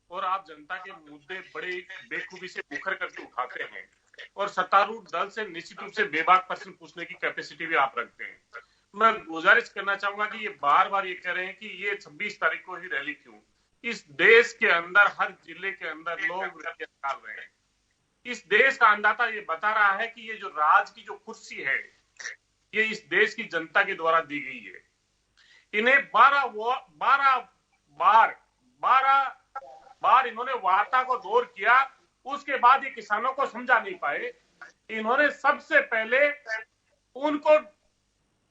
और आप जनता के मुद्दे बड़े बेखूबी से मुखर करके उठाते हैं और सत्तारूढ़ दल से निश्चित रूप से बेबाक प्रश्न पूछने की कैपेसिटी भी आप रखते हैं। मैं गुजारिश करना चाहूंगा कि ये बार बार ये कह रहे हैं कि ये 26 तारीख को ही रैली क्यों? इस देश के अंदर हर जिले के अंदर लोग रैली निकाल रहे हैं। इस देश का अंदाता ये बता रहा है कि ये जो राज की जो कुर्सी है ये इस देश की जनता के द्वारा दी गई है। इन्हें 12 बार इन्होंने वार्ता को दौर किया, उसके बाद ये किसानों को समझा नहीं पाए। इन्होंने सबसे पहले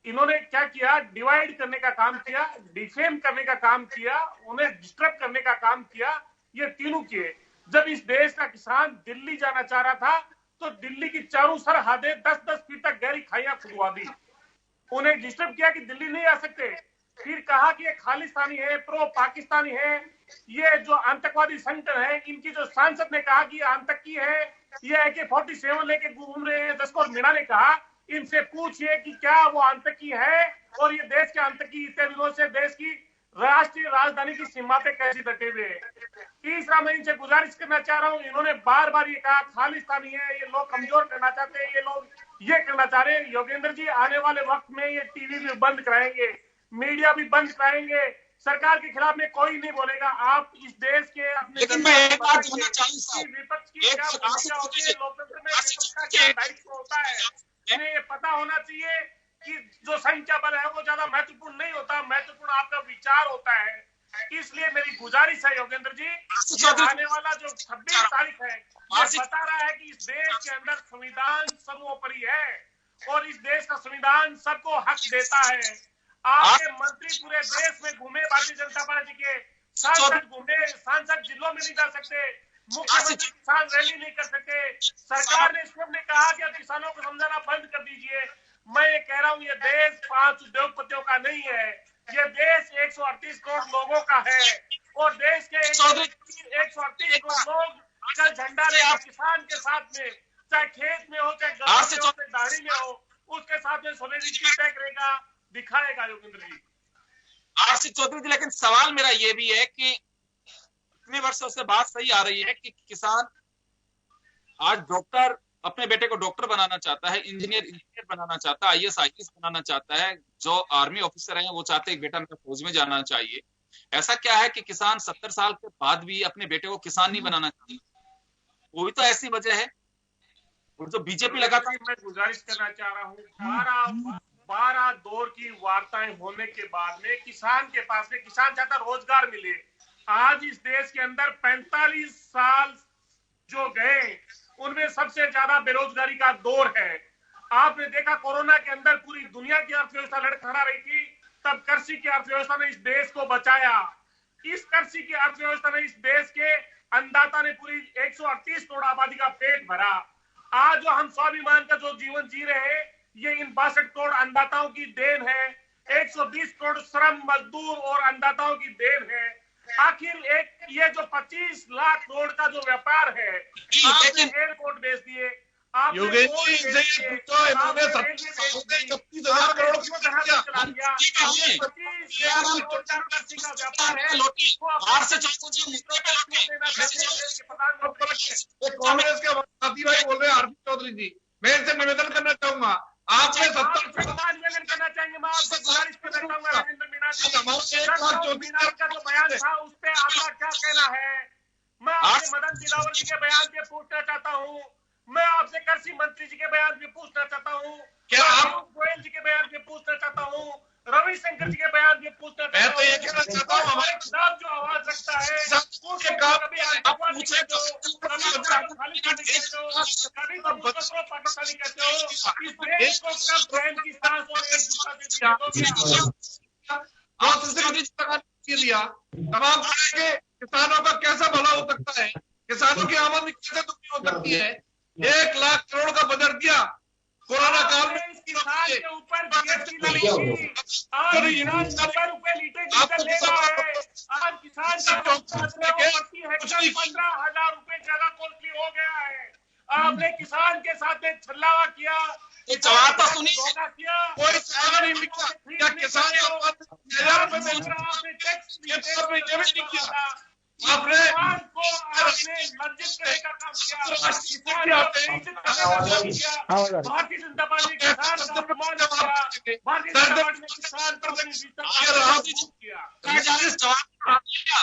इन्होंने क्या किया, डिवाइड करने का काम किया, डिफेम करने का काम किया, उन्हें डिस्टर्ब करने का काम किया। ये तीनों किए। जब इस देश का किसान दिल्ली जाना चाह रहा था तो दिल्ली की चारों सरहदें 10-10 फीट तक गहरी खाइयां खुदवा दी। उन्हें डिस्टर्ब किया कि दिल्ली नहीं आ सकते। फिर कहा कि ये खालिस्तानी है, प्रो पाकिस्तानी है, ये जो आतंकवादी संगठन है, इनकी जो सांसद ने कहा कि ये आतंकी है, ये AK-47 लेके घूम रहे हैं। जसकौर मीणा ने कहा इनसे पूछिए कि क्या वो आतंकी है और ये देश के आतंकी इतने दिनों से देश की राष्ट्रीय राजधानी की सीमा पे कैसे डटे हुए। तीसरा, मैं इनसे गुजारिश करना चाह रहा हूँ, इन्होंने बार बार ये कहा खालिस्तानी है, ये लोग कमजोर करना चाहते हैं, ये लोग ये करना चाह रहे हैं। योगेंद्र जी, आने वाले वक्त में ये टीवी भी बंद कराएंगे, मीडिया भी बंद कराएंगे, सरकार के खिलाफ में कोई नहीं बोलेगा। आप इस देश के अपने, लेकिन मैं एक बात बोलना चाहूंगा, विपक्ष की क्या भूमिका होती है, लोकतंत्र में विपक्ष का क्या दायित्व होता है, इन्हें ये पता होना चाहिए कि जो संख्या बल है वो ज्यादा महत्वपूर्ण नहीं होता, महत्वपूर्ण आपका विचार होता है। इसलिए मेरी गुजारिश है योगेंद्र जी, आने वाला जो 26 तारीख है, ये बता रहा है कि इस देश के अंदर संविधान सर्वोपरि है और इस देश का संविधान सबको हक देता है। आपके मंत्री पूरे देश में घूमे, भारतीय जनता पार्टी के सांसद घूमे, सांसद जिलों में नहीं जा सकते, मुख्यमंत्री किसान रैली नहीं कर सकते। सरकार ने इसमें ने कहा कि अब किसानों को समझाना बंद कर दीजिए। मैं ये कह रहा हूँ, ये देश 5 उद्योगपतियों का नहीं है, ये देश 138 करोड़ लोगों का है और देश के 138 करोड़ लोग कल झंडा लेकर किसान के साथ में, चाहे खेत में हो, चाहे गांव में हो, चाहे दाढ़ी में हो, उसके साथ में सोलिडरिटी तय करेगा, दिखाएगा। योगेंद्र जी, आरसी चौधरी जी, लेकिन सवाल मेरा ये भी है कि इतने वर्षों से बात सही आ रही है कि किसान आज डॉक्टर, अपने बेटे को डॉक्टर बनाना चाहता है, इंजीनियर बनाना चाहता है, IAS IPS बनाना चाहता है, जो आर्मी ऑफिसर हैं वो चाहते हैं बेटा मेरा फौज में जाना चाहिए। ऐसा क्या है कि किसान 70 साल के बाद भी अपने बेटे को किसान नहीं बनाना चाहिए? वो भी तो ऐसी वजह है। और जो बीजेपी लगातार, मैं गुजारिश करना चाह रहा हूँ, 12 दौर की वार्ताएं होने के बाद में किसान के पास में, किसान चाहता रोजगार मिले। आज इस देश के अंदर 45 साल जो गए उनमें सबसे ज्यादा बेरोजगारी का दौर है। आपने देखा कोरोना के अंदर पूरी दुनिया की अर्थव्यवस्था लड़खड़ा रही थी, तब कृषि की अर्थव्यवस्था ने इस देश को बचाया। इस कृषि की अर्थव्यवस्था ने इस देश के अन्नदाता ने पूरी 138 करोड़ आबादी का पेट भरा। आज जो हम स्वाभिमान का जो जीवन जी रहे हैं, ये इन 62 करोड़ अन्नदाताओं की देन है, 120 करोड़ श्रम मजदूर और अन्नदाताओं की देन है। आखिर ये जो 25 लाख करोड़ का जो व्यापार है, आपने एयरपोर्ट बेच दिए, कांग्रेस के साथी भाई बोल रहे हैं आरपी चौधरी जी, मैं इनसे निवेदन करना चाहूंगा, आपने 70 निवेदन करना चाहेंगे, मैं आपसे गुजारिश करना चाहूंगा रविंद्र मीणा का जो बयान था उस पर आपका क्या कहना है? मैं आपसे मदन दिलावर जी के बयान पे पूछना चाहता हूँ, मैं आपसे कृषि मंत्री जी के बयान पे पूछना चाहता हूँ, क्या आप गोयल जी के बयान पे पूछना चाहता हूँ, रविशंकर जी के बयान पे पूछना चाहता हूँ। मैं तो ये कहना चाहता हूँ, हमारे खिलाफ जो आवाज रखता है उसके काम कभी पाकिस्तानी कहते हो, पाकिस्तानी कहते हो। इस देश को कब प्रेम की सांस और एक दिया तमाम तरह के किसानों का कैसा भला हो सकता है, किसानों की आमदनी कैसे दुखी हो सकती है। 1 लाख करोड़ का बजट दिया कोरोना काल में, किसान के ऊपर GST लगी थी, आज किसान 90 रुपए लीटर डीजल ले रहा है। आज किसान का 15,000 रुपए ज्यादा कॉस्टली हो गया है। आपने किसान के साथ में छल्लावा किया, जवाब तो सुनिए, कोई सवाल नहीं लिखा क्या किसान आपने लज्जित करने का काम किया, भारतीय जनता पार्टी किसान का अपमान किया, भारतीय जनता पार्टी ने किसान को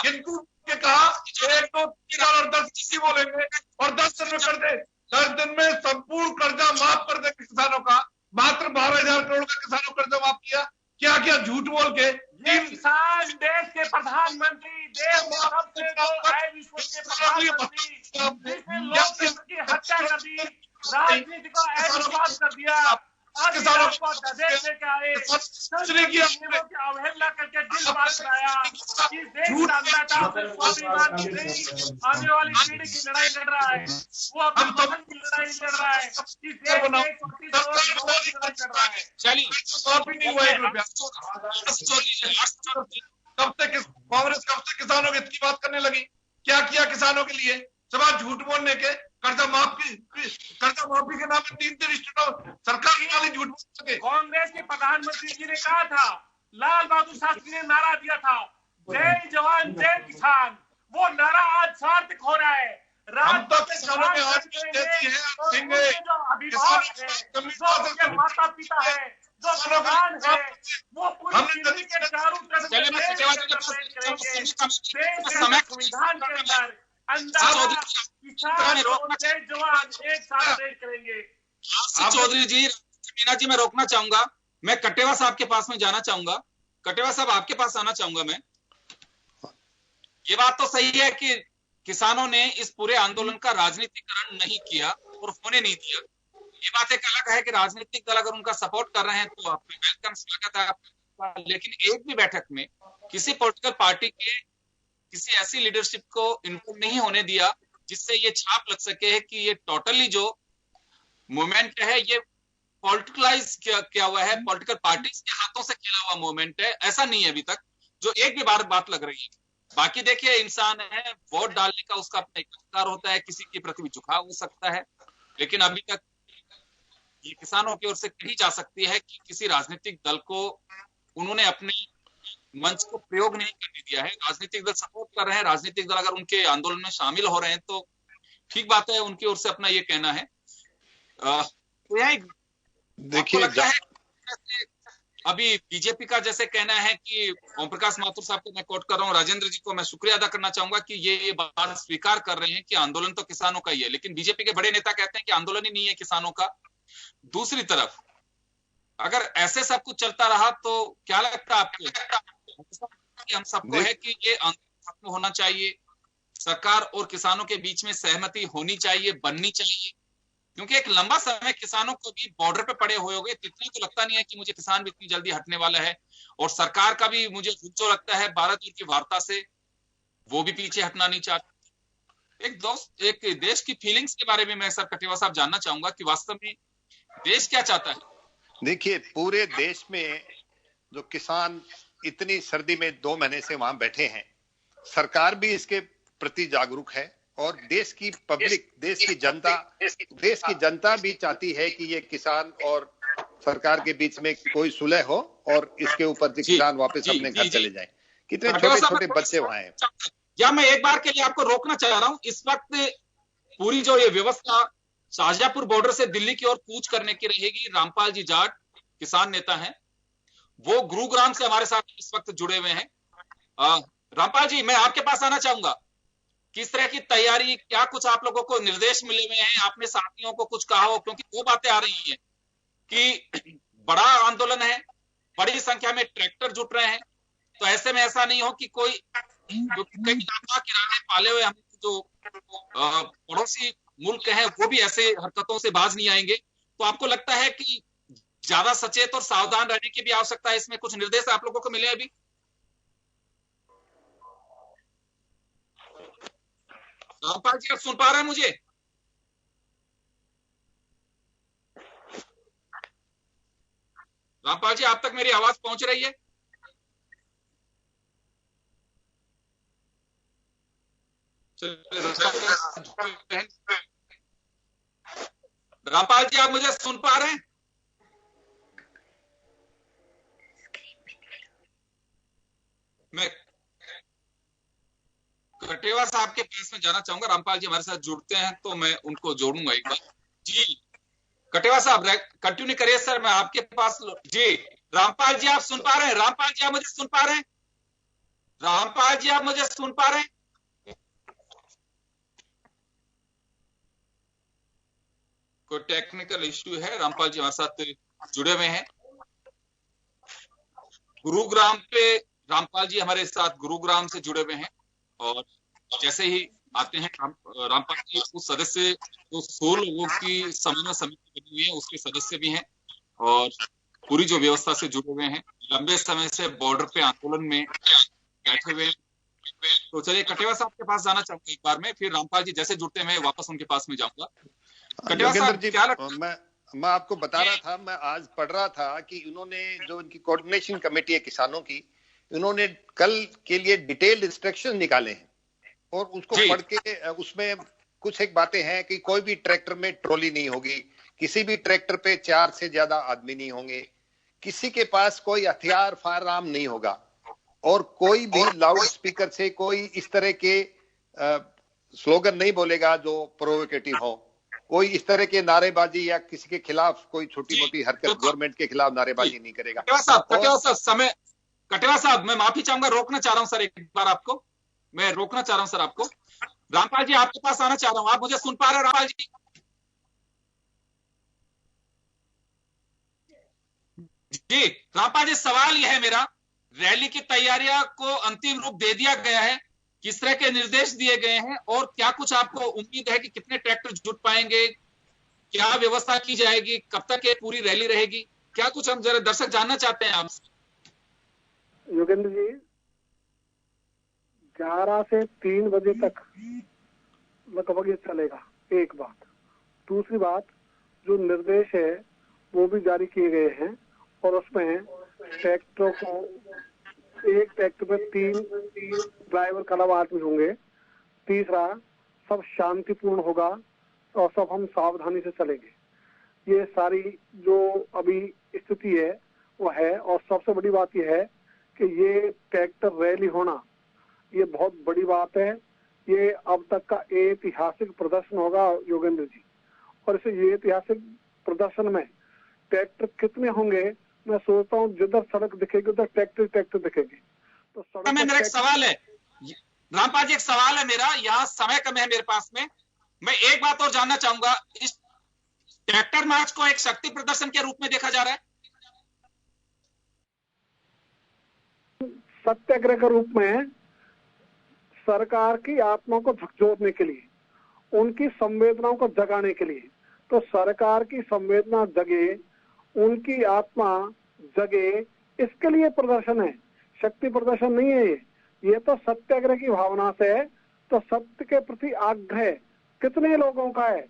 किंतु के कहा 1 2 3 और 10 बोलेंगे और 10 दिन में कर दे, 10 दिन में संपूर्ण कर्जा माफ कर दे किसानों का। मात्र 12,000 करोड़ का किसानों कर्जा माफ किया, क्या क्या झूठ बोल के ये किसान देश के प्रधानमंत्री, देश के सबसे बड़े विश्व के प्रधानमंत्री, जिसने लोकतंत्र की हत्या कर दी, राजनीति को अविश्वास कर दिया, आज किसानों को अध्यादेश लेके आए, नियमों की अवहेलना करके दिल बात कराया। इस देश का अन्नदाता अपने स्वाभिमान की नहीं, आने वाली पीढ़ी की लड़ाई लड़ रहा है, वो अपने वतन की लड़ाई लड़ रहा है, इस देश के 34 करोड़ लोगों की लड़ाई लड़ रहा है। चलिए कॉपी नहीं हुआ 1 रुपया। कांग्रेस कब से किसानों की इतनी बात करने लगी? क्या किया किसानों के लिए? सवाल झूठ बोलने के, कर्जा माफी के नाम पे 3 स्टेटों सरकार वाले झूठ बोल सके। कांग्रेस के प्रधानमंत्री जी ने कहा था, लाल बहादुर शास्त्री ने नारा दिया था, जय जवान जय किसान। वो नारा आज सार्थक हो रहा है। हम तो किसानों के हाथ में देती है, सिंगे जो अभिभावक है, जो उनके माता पिता है, जो किसान है, वो पूरी दिल्ली के चारों तरफ संविधान के अंदर अंदाजा किसान और जय जवान एक साथ रेड करेंगे। चौधरी जी, मीना जी, मैं रोकना चाहूंगा। मैं कटेवा साहब के पास में जाना चाहूंगा। कटेवा साहब, आपके पास आना चाहूंगा मैं। ये बात तो सही है कि किसानों ने इस पूरे आंदोलन का राजनीतिकरण नहीं किया और होने नहीं दिया। ये बात एक अलग है कि राजनीतिक दल अगर उनका सपोर्ट कर रहे हैं तो आपका वेलकम, स्वागत है आपका। लेकिन एक भी बैठक में किसी पॉलिटिकल पार्टी के किसी ऐसी लीडरशिप को इन्फॉर्म नहीं होने दिया जिससे ये छाप लग सके कि ये टोटली जो मूवमेंट है ये पॉलिटिकलाइज किया हुआ है, पॉलिटिकल पार्टीज के हाथों से खेला हुआ मूवमेंट है। ऐसा नहीं है अभी तक जो एक भी बात लग रही है। बाकी देखिए, इंसान है, वोट डालने का उसका अपना एक अधिकार होता है, किसी के प्रति भी झुकाव हो सकता है। लेकिन अभी तक ये किसानों की ओर से कही जा सकती है कि किसी राजनीतिक दल को उन्होंने अपने मंच को प्रयोग नहीं करने दिया है। राजनीतिक दल सपोर्ट कर रहे हैं, राजनीतिक दल अगर उनके आंदोलन में शामिल हो रहे हैं तो ठीक बात है, उनकी ओर से अपना ये कहना है। तो यही देखिए, अभी बीजेपी का जैसे कहना है कि ओम प्रकाश माथुर साहब को मैं कोट कर रहा हूँ, राजेंद्र जी को मैं शुक्रिया अदा करना चाहूंगा कि ये बात स्वीकार कर रहे हैं कि आंदोलन तो किसानों का ही है। लेकिन बीजेपी के बड़े नेता कहते हैं कि आंदोलन ही नहीं है किसानों का। दूसरी तरफ अगर ऐसे सब कुछ चलता रहा तो क्या लगता है आपको? हम सबको है कि ये आंदोलन खत्म होना चाहिए, सरकार और किसानों के बीच में सहमति होनी चाहिए, बननी चाहिए, क्योंकि एक लंबा समय किसानों को भी बॉर्डर पे पड़े हुए होंगे। इतना तो लगता नहीं है कि मुझे किसान भी इतनी जल्दी हटने वाला है, और सरकार का भी मुझे जो लगता है 12 दूर की वार्ता से वो भी पीछे हटना नहीं चाहती। एक देश की फीलिंग्स के बारे में मैं सर कटेवा साहब जानना चाहूंगा कि वास्तव में देश क्या चाहता है। देखिए, पूरे देश में जो किसान इतनी सर्दी में 2 महीने से वहां बैठे हैं, सरकार भी इसके प्रति जागरूक है और देश की पब्लिक, देश की जनता भी चाहती है कि ये किसान और सरकार के बीच में कोई सुलह हो और इसके ऊपर किसान वापस अपने घर चले जाएं। कितने छोटे छोटे बच्चे वहां हैं। या मैं एक बार के लिए आपको रोकना चाह रहा हूं, इस वक्त पूरी जो ये व्यवस्था शाहजहांपुर बॉर्डर से दिल्ली की ओर कूच करने की रहेगी। रामपाल जी जाट किसान नेता हैं, वो गुरुग्राम से हमारे साथ इस वक्त जुड़े हुए हैं। रामपाल जी, मैं आपके पास आना चाहूंगा। किस तरह की तैयारी, क्या कुछ आप लोगों को निर्देश मिले हुए हैं? आपने साथियों को कुछ कहा हो? क्योंकि 2 बातें आ रही हैं कि बड़ा आंदोलन है, बड़ी संख्या में ट्रैक्टर जुट रहे हैं, तो ऐसे में ऐसा नहीं हो कि कोई जो किराने पाले हुए हम जो पड़ोसी मुल्क हैं वो भी ऐसे हरकतों से बाज नहीं आएंगे। तो आपको लगता है कि ज्यादा सचेत और सावधान रहने की भी आवश्यकता है? इसमें कुछ निर्देश आप लोगों को मिले अभी? रामपाल जी, आप सुन पा रहे हैं मुझे? रामपाल जी, आप तक मेरी आवाज पहुंच रही है? रामपाल जी, आप मुझे सुन पा रहे हैं? मैं कटेवा साहब के पास में जाना चाहूंगा। रामपाल जी हमारे साथ जुड़ते हैं तो मैं उनको जोड़ूंगा एक बार। जी कटेवा साहब कंटिन्यू करिए सर, मैं आपके पास। जी रामपाल जी, आप सुन पा रहे हैं? रामपाल जी, आप मुझे सुन पा रहे हैं? रामपाल जी, आप मुझे सुन पा रहे हैं? कोई टेक्निकल इश्यू है? रामपाल जी हमारे साथ जुड़े हुए हैं। गुरुग्राम पे रामपाल जी हमारे साथ गुरुग्राम से जुड़े हुए हैं, और जैसे ही आते हैं रामपाल जी उस सदस्य, तो 100 लोगों की समन्वय समिति बनी हुई है, उसके सदस्य भी हैं और पूरी जो व्यवस्था से जुड़े हुए हैं, लंबे समय से बॉर्डर पे आंदोलन में बैठे हुए हैं। तो चलिए कटेवा साहब के पास जाना चाहूंगा एक बार में, फिर रामपाल जी जैसे जुड़ते हैं वापस उनके पास में जाऊंगा। कटेवा साहब क्या लगता है? मैं आपको बता रहा था, मैं आज पढ़ रहा था कि इन्होंने जो इनकी कोऑर्डिनेशन कमेटी है किसानों की, इन्होंने कल के लिए डिटेल्ड इंस्ट्रक्शन निकाले हैं और उसको पढ़ के उसमें कुछ एक बातें हैं कि कोई भी ट्रैक्टर में ट्रॉली नहीं होगी, किसी भी ट्रैक्टर पे 4 से ज्यादा आदमी नहीं होंगे, किसी के पास कोई हथियार फायर आर्म नहीं होगा और कोई भी लाउड स्पीकर से कोई इस तरह के स्लोगन नहीं बोलेगा जो प्रोवोकेटिव हो, कोई इस तरह के नारेबाजी या किसी के खिलाफ कोई छोटी मोटी हरकत गवर्नमेंट के खिलाफ नारेबाजी नहीं करेगा। कटेवा साहब मैं माफी चाहूंगा, रोकना चाह रहा हूं सर, एक बार आपको मैं रोकना चाह रहा हूं सर आपको। रामपाल जी आपके पास आना चाह रहा हूं, आप मुझे सुन पा रहे हैं रामपाल जी? जी रामपाल जी, सवाल यह है मेरा, रैली की तैयारियां को अंतिम रूप दे दिया गया है, किस तरह के निर्देश दिए गए हैं और क्या कुछ आपको उम्मीद है कि कितने ट्रैक्टर जुट पाएंगे, क्या व्यवस्था की जाएगी, कब तक ये पूरी रैली रहेगी, क्या कुछ हम जरा दर्शक जानना चाहते हैं आपसे। योगेंद्र जी, 11 से 3 बजे तक लगभग ये चलेगा, एक बात। दूसरी बात, जो निर्देश है वो भी जारी किए गए हैं और उसमें ट्रैक्टरों को, एक ट्रैक्टर में 3 ड्राइवर के अलावा आदमी होंगे। तीसरा, सब शांतिपूर्ण होगा और सब हम सावधानी से चलेंगे। ये सारी जो अभी स्थिति है वो है, और सबसे बड़ी बात यह है कि ये ट्रैक्टर रैली होना ये बहुत बड़ी बात है। ये अब तक का ऐतिहासिक प्रदर्शन होगा योगेंद्र जी, और इसे ये ऐतिहासिक प्रदर्शन में ट्रैक्टर कितने होंगे, मैं सोचता हूँ जिधर सड़क दिखेगी उधर ट्रैक्टर दिखेंगे। तो सड़क में मेरा एक सवाल है रामपाल जी, एक सवाल है मेरा, यहाँ समय कम है मेरे पास में, मैं एक बात और जानना चाहूंगा, इस ट्रैक्टर मार्च को एक शक्ति प्रदर्शन के रूप में देखा जा रहा है? सत्याग्रह के रूप में सरकार की आत्मा को झकझोरने के लिए, उनकी संवेदनाओं को जगाने के लिए। तो सरकार की संवेदना जगे, उनकी आत्मा जगे, इसके लिए प्रदर्शन है, शक्ति प्रदर्शन नहीं है ये तो सत्याग्रह की भावना से है। तो सत्य के प्रति आग्रह कितने लोगों का है,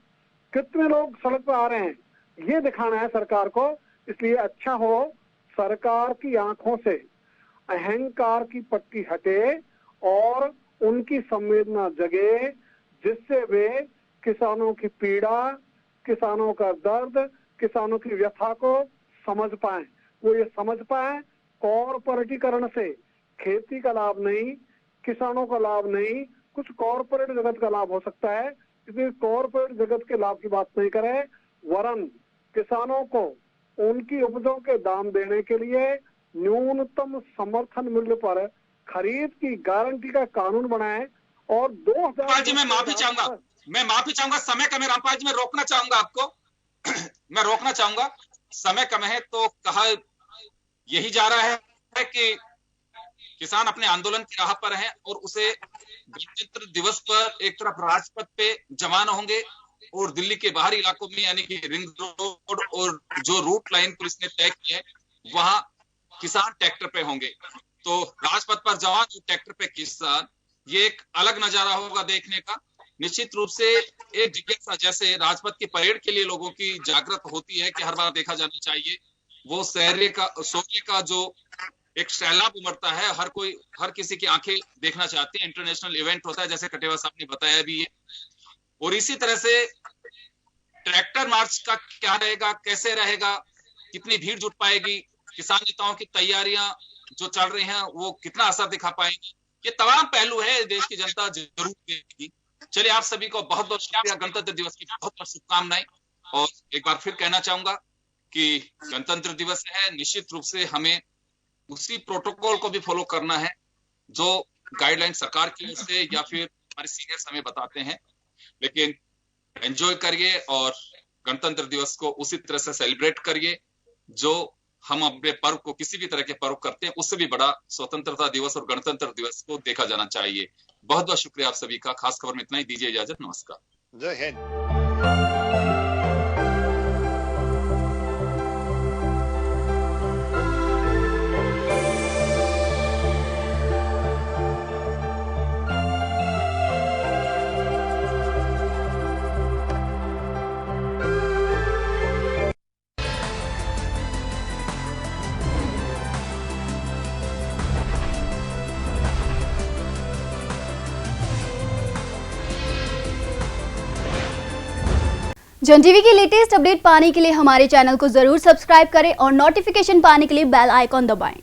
कितने लोग सड़क पर आ रहे हैं, ये दिखाना है सरकार को। इसलिए अच्छा हो सरकार की आंखों से अहंकार की पट्टी हटे और उनकी संवेदना जगे, जिससे वे किसानों की पीड़ा, किसानों का दर्द, किसानों की व्यथा को समझ पाए। वो ये समझ पाए कॉर्पोरेटीकरण से खेती का लाभ नहीं, किसानों का लाभ नहीं, कुछ कॉर्पोरेट जगत का लाभ हो सकता है। इसलिए कॉर्पोरेट जगत के लाभ की बात नहीं करें, वरन किसानों को उनकी उपजों के दाम देने के लिए न्यूनतम समर्थन मूल्य पर खरीद की गारंटी का कानून बनाए। और 2000 जी मैं माफी चाहूंगा, समय कम है रामपाल जी, मैं रोकना चाहूंगा आपको मैं रोकना चाहूंगा, समय कम है। तो कहा यही जा रहा है कि किसान अपने आंदोलन की राह पर हैं और उसे गणतंत्र दिवस पर एक तरफ राजपथ पे जमा होंगे और दिल्ली के बाहरी इलाकों में यानी कि रिंग रोड और जो रूट लाइन पुलिस ने तय की है वहां किसान ट्रैक्टर पे होंगे। तो राजपथ पर जवान और ट्रैक्टर पे किसान, ये एक अलग नजारा होगा देखने का। निश्चित रूप से एक जिज्ञासा जैसे राजपथ की परेड के लिए लोगों की जागृत होती है कि हर बार देखा जाना चाहिए, वो शौर्य का जो एक सैलाब उमड़ता है, हर किसी की आंखें देखना चाहती है। इंटरनेशनल इवेंट होता है जैसे कटेवा साहब ने बताया भी है। और इसी तरह से ट्रैक्टर मार्च का क्या रहेगा, कैसे रहेगा, कितनी भीड़ जुट पाएगी, किसान नेताओं की तैयारियां जो चल रही हैं वो कितना असर दिखा पाएंगी, ये तमाम पहलू है देश की जनता जरूर देखेगी। चलिए आप सभी को बहुत बहुत शुक्रिया, गणतंत्र दिवस की बहुत बहुत शुभकामनाएं। और एक बार फिर कहना चाहूंगा कि गणतंत्र दिवस है, निश्चित रूप से हमें उसी प्रोटोकॉल को भी फॉलो करना है जो गाइडलाइन सरकार की ओर से या फिर हमारे सीनियर्स हमें बताते हैं। लेकिन एंजॉय करिए और गणतंत्र दिवस को उसी तरह से सेलिब्रेट करिए जो हम अपने पर्व को किसी भी तरह के पर्व करते हैं उससे भी बड़ा स्वतंत्रता दिवस और गणतंत्र दिवस को देखा जाना चाहिए। बहुत बहुत शुक्रिया आप सभी का। खास खबर में इतना ही, दीजिए इजाजत, नमस्कार। जय हिंद। जन टीवी की लेटेस्ट अपडेट पाने के लिए हमारे चैनल को जरूर सब्सक्राइब करें और नोटिफिकेशन पाने के लिए बेल आइकॉन दबाएं।